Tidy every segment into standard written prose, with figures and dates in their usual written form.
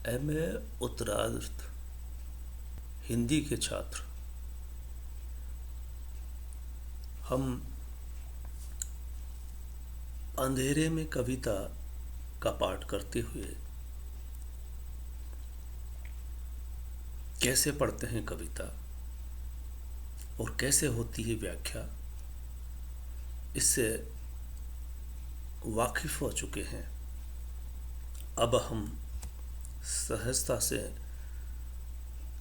MA उत्तरार्ध हिंदी के छात्र हम अंधेरे में कविता का पाठ करते हुए कैसे पढ़ते हैं कविता और कैसे होती है व्याख्या, इससे वाकिफ हो चुके हैं। अब हम सहजता से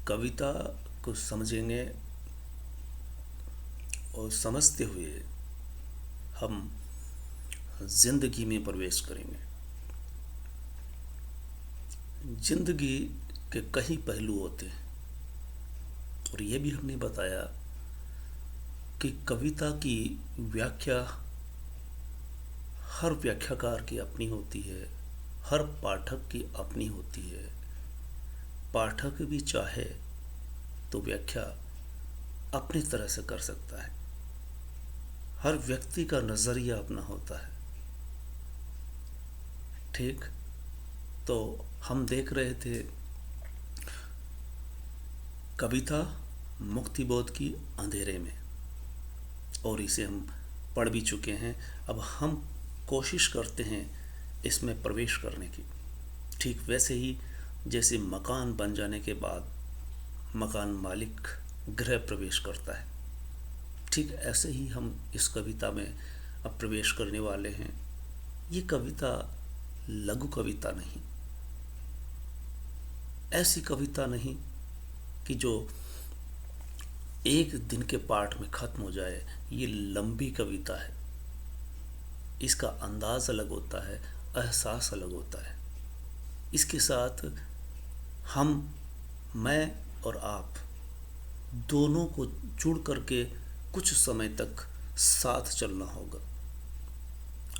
कविता को समझेंगे और समझते हुए हम जिंदगी में प्रवेश करेंगे। जिंदगी के कई पहलू होते हैं और ये भी हमने बताया कि कविता की व्याख्या हर व्याख्याकार की अपनी होती है, हर पाठक की अपनी होती है। पाठक भी चाहे तो व्याख्या अपनी तरह से कर सकता है। हर व्यक्ति का नज़रिया अपना होता है। ठीक, तो हम देख रहे थे कविता मुक्तिबोध की अंधेरे में, और इसे हम पढ़ भी चुके हैं। अब हम कोशिश करते हैं इसमें प्रवेश करने की। ठीक वैसे ही जैसे मकान बन जाने के बाद मकान मालिक गृह प्रवेश करता है, ठीक ऐसे ही हम इस कविता में अब प्रवेश करने वाले हैं। ये कविता लघु कविता नहीं, ऐसी कविता नहीं कि जो एक दिन के पाठ में खत्म हो जाए। ये लंबी कविता है, इसका अंदाज अलग होता है, एहसास अलग होता है। इसके साथ मैं और आप दोनों को जुड़ करके कुछ समय तक साथ चलना होगा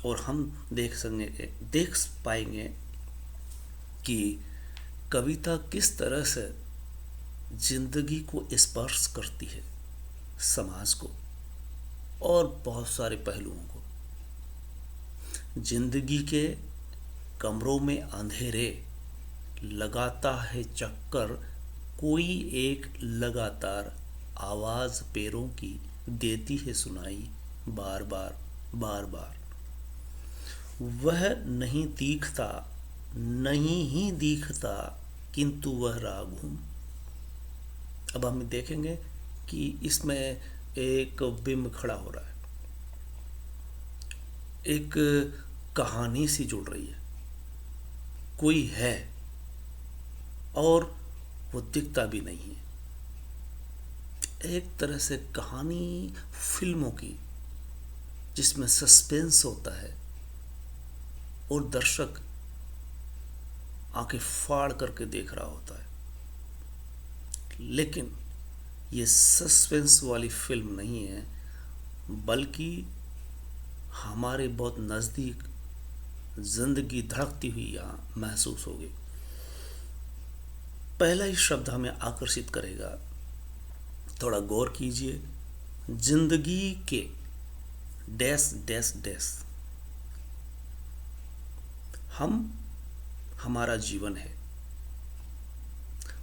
और हम देख पाएंगे कि कविता किस तरह से जिंदगी को स्पर्श करती है, समाज को और बहुत सारे पहलुओं को। जिंदगी के कमरों में अंधेरे लगाता है चक्कर, कोई एक लगातार आवाज पैरों की देती है सुनाई, बार बार बार बार। वह नहीं दिखता, नहीं ही दिखता, किंतु वह राग हूं। अब हम देखेंगे कि इसमें एक बिंब खड़ा हो रहा है, एक कहानी सी जुड़ रही है। कोई है और वो दिखता भी नहीं है। एक तरह से कहानी फिल्मों की, जिसमें सस्पेंस होता है और दर्शक आंखें फाड़ करके देख रहा होता है। लेकिन ये सस्पेंस वाली फिल्म नहीं है, बल्कि हमारे बहुत नज़दीक जिंदगी धड़कती हुई यहाँ महसूस होगी। पहला ही शब्द हमें आकर्षित करेगा, थोड़ा गौर कीजिए। जिंदगी के डैश डैश डैश। हमारा जीवन है,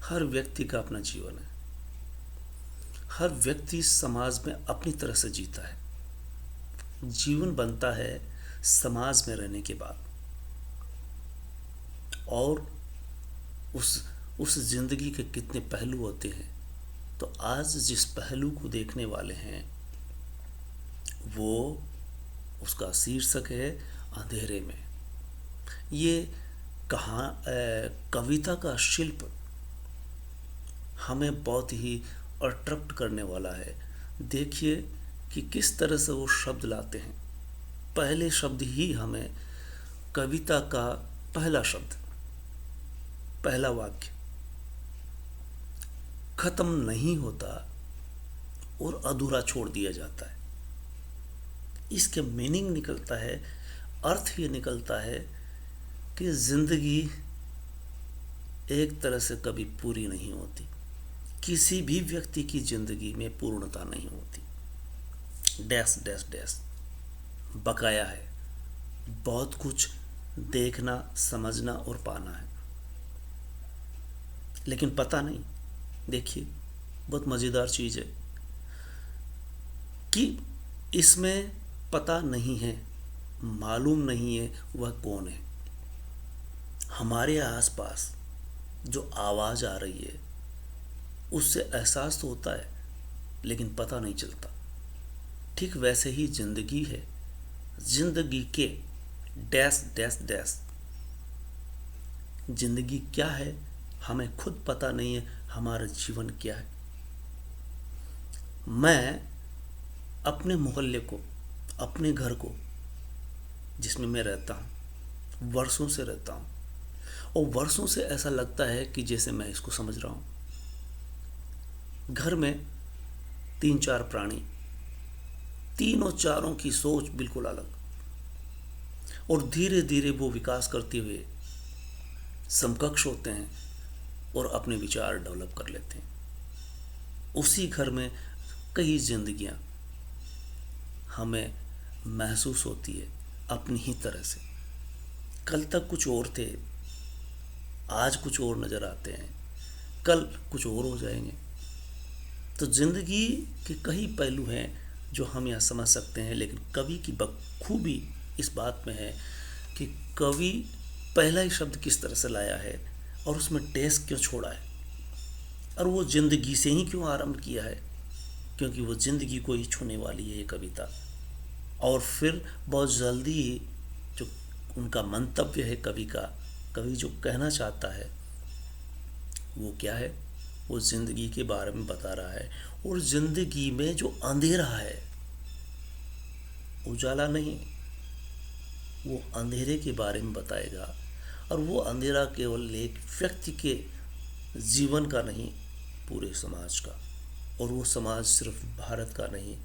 हर व्यक्ति का अपना जीवन है। हर व्यक्ति समाज में अपनी तरह से जीता है। जीवन बनता है समाज में रहने के बाद, और उस जिंदगी के कितने पहलू होते हैं। तो आज जिस पहलू को देखने वाले हैं वो, उसका शीर्षक है अंधेरे में। ये कविता का शिल्प हमें बहुत ही अट्रैक्ट करने वाला है। देखिए कि किस तरह से वो शब्द लाते हैं। पहले शब्द ही हमें कविता का पहला शब्द, पहला वाक्य खत्म नहीं होता और अधूरा छोड़ दिया जाता है। इसके मीनिंग निकलता है, अर्थ ये निकलता है कि जिंदगी एक तरह से कभी पूरी नहीं होती। किसी भी व्यक्ति की जिंदगी में पूर्णता नहीं होती। डैश डैश डैश बकाया है, बहुत कुछ देखना, समझना और पाना है। लेकिन पता नहीं। देखिए, बहुत मज़ेदार चीज़ है कि इसमें पता नहीं है, मालूम नहीं है वह कौन है। हमारे आसपास जो आवाज़ आ रही है उससे एहसास तो होता है, लेकिन पता नहीं चलता। ठीक वैसे ही जिंदगी है। जिंदगी के डैश डैश डैश, जिंदगी क्या है हमें खुद पता नहीं है, हमारा जीवन क्या है। मैं अपने मोहल्ले को, अपने घर को जिसमें मैं रहता हूँ, वर्षों से रहता हूँ, और वर्षों से ऐसा लगता है कि जैसे मैं इसको समझ रहा हूँ। घर में 3-4 प्राणी, तीनों चारों की सोच बिल्कुल अलग, और धीरे धीरे वो विकास करते हुए समकक्ष होते हैं और अपने विचार डेवलप कर लेते हैं। उसी घर में कई जिंदगियां हमें महसूस होती है अपनी ही तरह से। कल तक कुछ और थे, आज कुछ और नज़र आते हैं, कल कुछ और हो जाएंगे। तो ज़िंदगी के कई पहलू हैं जो हम यहाँ समझ सकते हैं, लेकिन कवि की बखूबी इस बात में है कि कवि पहला ही शब्द किस तरह से लाया है और उसमें टेस्ट क्यों छोड़ा है, और वो ज़िंदगी से ही क्यों आरंभ किया है, क्योंकि वो ज़िंदगी को ही छूने वाली है ये कविता। और फिर बहुत जल्दी ही जो उनका मंतव्य है कवि का, कवि जो कहना चाहता है वो क्या है, वो ज़िंदगी के बारे में बता रहा है। और ज़िंदगी में जो अंधेरा है, उजाला नहीं, वो अंधेरे के बारे में बताएगा। और वो अंधेरा केवल एक व्यक्ति के जीवन का नहीं, पूरे समाज का। और वो समाज सिर्फ भारत का नहीं,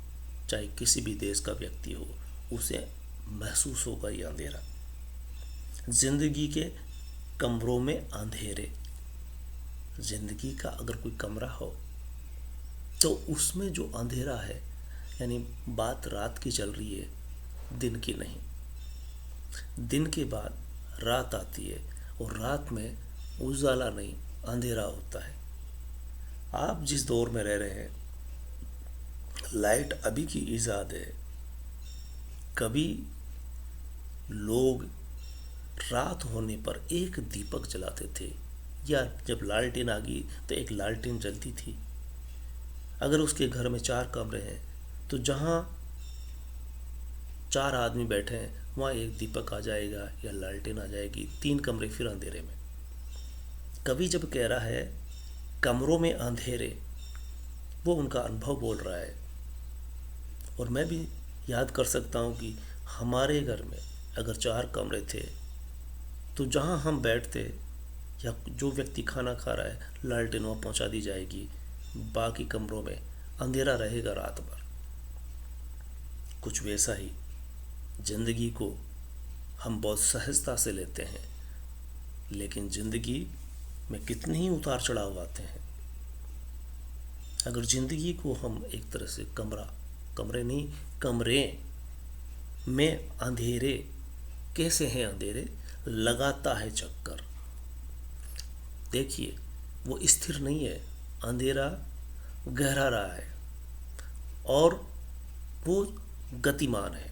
चाहे किसी भी देश का व्यक्ति हो, उसे महसूस होगा ये अंधेरा। जिंदगी के कमरों में अंधेरे, जिंदगी का अगर कोई कमरा हो तो उसमें जो अंधेरा है, यानी बात रात की चल रही है, दिन की नहीं। दिन के बाद रात आती है और रात में उजाला नहीं, अंधेरा होता है। आप जिस दौर में रह रहे हैं, लाइट अभी की ईजाद है। कभी लोग रात होने पर एक दीपक जलाते थे, या जब लालटेन आ गई तो एक लालटेन जलती थी। अगर उसके घर में 4 कमरे हैं तो जहाँ 4 आदमी बैठे हैं वहाँ एक दीपक आ जाएगा या लालटेन आ जाएगी, 3 कमरे फिर अंधेरे में। कवि जब कह रहा है कमरों में अंधेरे, वो उनका अनुभव बोल रहा है। और मैं भी याद कर सकता हूँ कि हमारे घर में अगर 4 कमरे थे तो जहाँ हम बैठते या जो व्यक्ति खाना खा रहा है, लालटेन वहाँ पहुँचा दी जाएगी, बाकी कमरों में अंधेरा रहेगा रात भर। कुछ वैसा ही ज़िंदगी को हम बहुत सहजता से लेते हैं, लेकिन ज़िंदगी में कितने ही उतार चढ़ाव आते हैं। अगर ज़िंदगी को हम एक तरह से कमरे में अंधेरे, कैसे हैं अंधेरे, लगाता है चक्कर। देखिए, वो स्थिर नहीं है, अंधेरा गहरा रहा है और वो गतिमान है,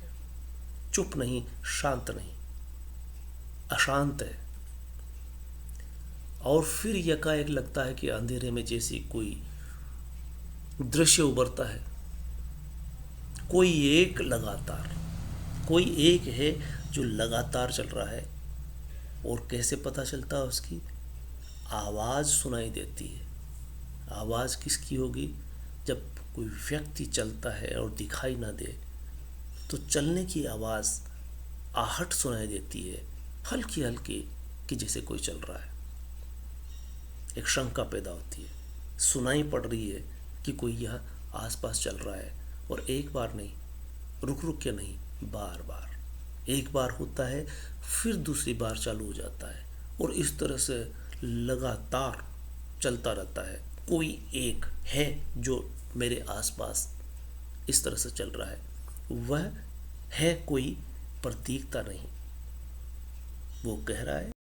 चुप नहीं, शांत नहीं, अशांत है। और फिर यकाएक लगता है कि अंधेरे में जैसे कोई दृश्य उभरता है, कोई एक है जो लगातार चल रहा है। और कैसे पता चलता है, उसकी आवाज़ सुनाई देती है। आवाज़ किसकी होगी? जब कोई व्यक्ति चलता है और दिखाई ना दे तो चलने की आवाज़, आहट सुनाई देती है, हल्की हल्की, कि जैसे कोई चल रहा है। एक शंका पैदा होती है, सुनाई पड़ रही है कि कोई यहाँ आसपास चल रहा है। और एक बार नहीं, रुक रुक के नहीं, बार बार। एक बार होता है फिर दूसरी बार चालू हो जाता है, और इस तरह से लगातार चलता रहता है। कोई एक है जो मेरे आसपास इस तरह से चल रहा है, वह है कोई प्रतीकता नहीं, वो कह रहा है